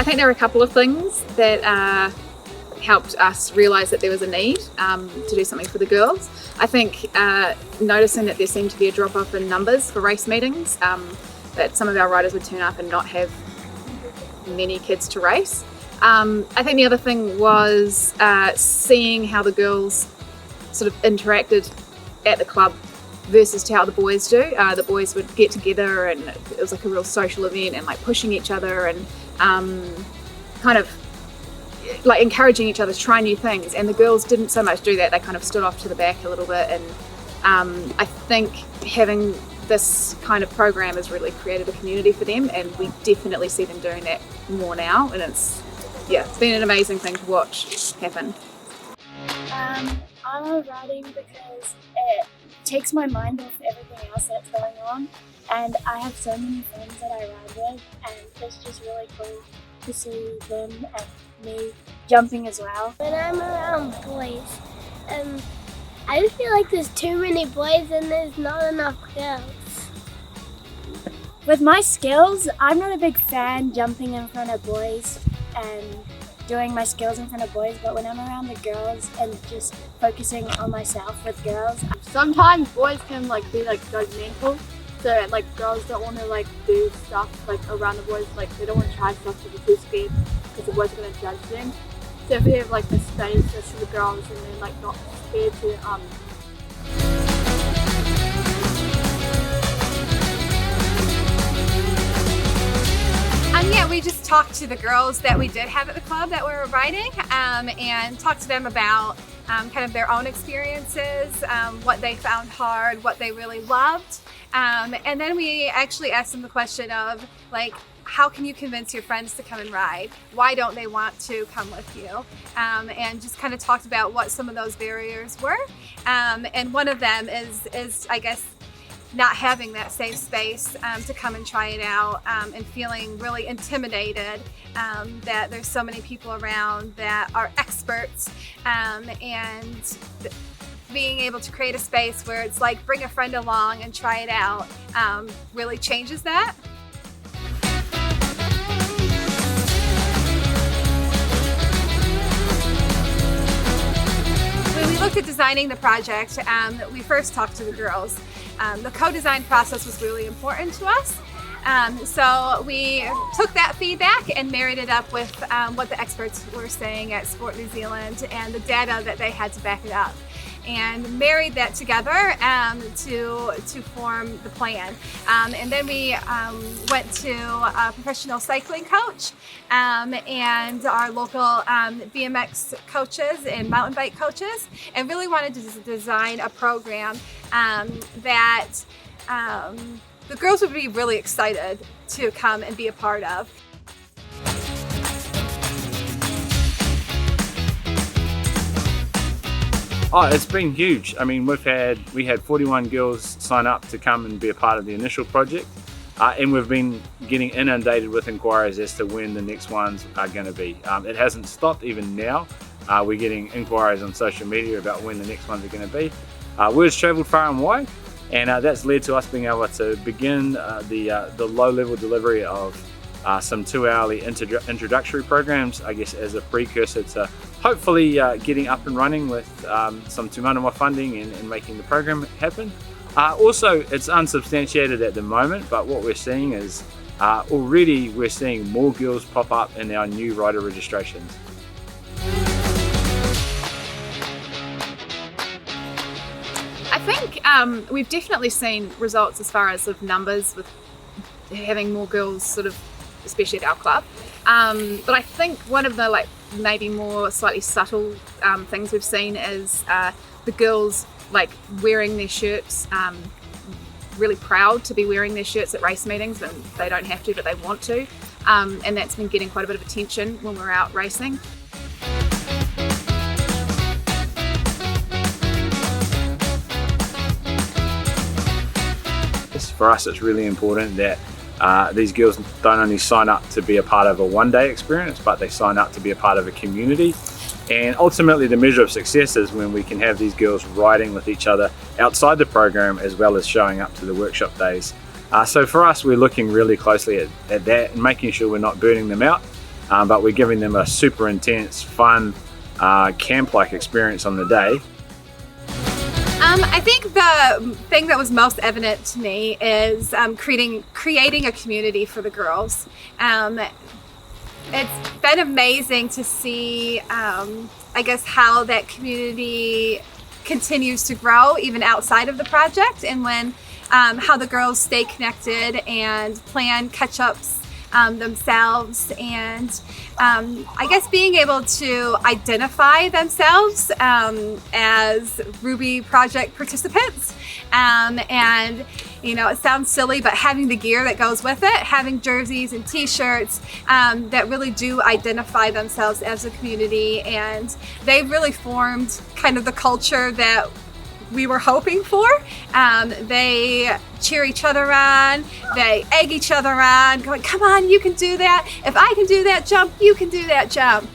I think there are a couple of things that helped us realise that there was a need to do something for the girls. I think noticing that there seemed to be a drop off in numbers for race meetings, that some of our riders would turn up and not have many kids to race. I think the other thing was seeing how the girls sort of interacted at the club versus to how the boys do. The boys would get together and it was like a real social event and like pushing each other and kind of like encouraging each other to try new things, and the girls didn't so much do that. They kind of stood off to the back a little bit, and I think having this kind of program has really created a community for them, and we definitely see them doing that more now, and it's been an amazing thing to watch happen. I love riding because it takes my mind off everything else that's going on, and I have so many friends that I ride with, and it's just really cool to see them and me jumping as well. When I'm around boys, I just feel like there's too many boys and there's not enough girls. With my skills, I'm not a big fan jumping in front of boys and doing my skills in front of boys, but when I'm around the girls and just focusing on myself with girls. Sometimes boys can be judgmental, so girls don't want to do stuff around the boys, they don't want to try stuff because they're too scared because the boys are going to judge them. So if we have the space just for the girls and then not scared to yeah, we just talked to the girls that we did have at the club that were riding and talked to them about kind of their own experiences, what they found hard, what they really loved. And then we actually asked them the question of how can you convince your friends to come and ride? Why don't they want to come with you? And just kind of talked about what some of those barriers were. And one of them is I guess, not having that safe space to come and try it out and feeling really intimidated that there's so many people around that are experts and being able to create a space where it's bring a friend along and try it out really changes that. When we looked at designing the project, we first talked to the girls. The co-design process was really important to us. So we took that feedback and married it up with what the experts were saying at Sport New Zealand and the data that they had to back it up, and married that together to form the plan. And then we went to a professional cycling coach and our local BMX coaches and mountain bike coaches, and really wanted to design a program that the girls would be really excited to come and be a part of. Oh, it's been huge. I mean, we had 41 girls sign up to come and be a part of the initial project, and we've been getting inundated with inquiries as to when the next ones are going to be. It hasn't stopped even now. We're getting inquiries on social media about when the next ones are going to be. Word's travelled far and wide, and that's led to us being able to begin the low-level delivery of some 2-hourly introductory programs, I guess, as a precursor to hopefully getting up and running with some Te Manawa funding and making the program happen. Also, it's unsubstantiated at the moment, but what we're seeing is already we're seeing more girls pop up in our new rider registrations. I think we've definitely seen results as far as numbers with having more girls sort of, especially at our club. But I think one of the maybe more slightly subtle things we've seen is the girls wearing their shirts, really proud to be wearing their shirts at race meetings, and they don't have to but they want to, and that's been getting quite a bit of attention when we're out racing. For us, it's really important that these girls don't only sign up to be a part of a one-day experience, but they sign up to be a part of a community. And ultimately the measure of success is when we can have these girls riding with each other outside the program as well as showing up to the workshop days. So for us, we're looking really closely at that and making sure we're not burning them out. but we're giving them a super intense, fun, camp-like experience on the day. I think the thing that was most evident to me is creating a community for the girls. It's been amazing to see, I guess, how that community continues to grow even outside of the project, and when how the girls stay connected and plan catch-ups themselves, and I guess being able to identify themselves as Ruby project participants, and you know, it sounds silly, but having the gear that goes with it, having jerseys and t-shirts that really do identify themselves as a community, and they've really formed kind of the culture that we were hoping for. They cheer each other on, they egg each other on, going, come on, you can do that. If I can do that jump, you can do that jump.